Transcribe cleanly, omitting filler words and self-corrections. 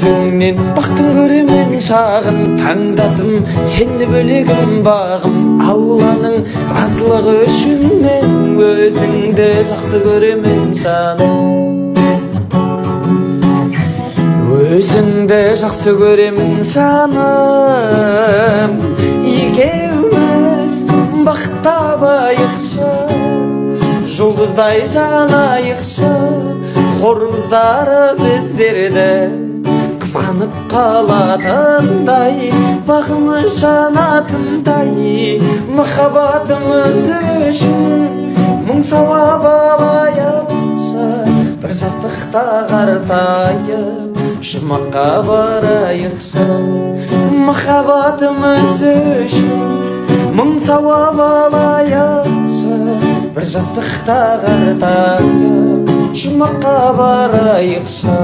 көзіңнен бақтың көремен шағын таңдадым сені бөлегім бағым Алланың разылығы үшін мен өзіңді жақсы көремен жаным өзіңді жақсы көремін жаным екеуміз бақыт табайықшы жұлдыздай жанайықшы хор қыздары біздерді қызғанып қалатындай бағымыз жанатындай махаббатымыз үшін мың сауап алайықшы бір жастықта қартайып жұмаққа барайықшы махаббатымыз үшін мың сауап алайықшы бір жастықта қартайып жұмаққа барайықшы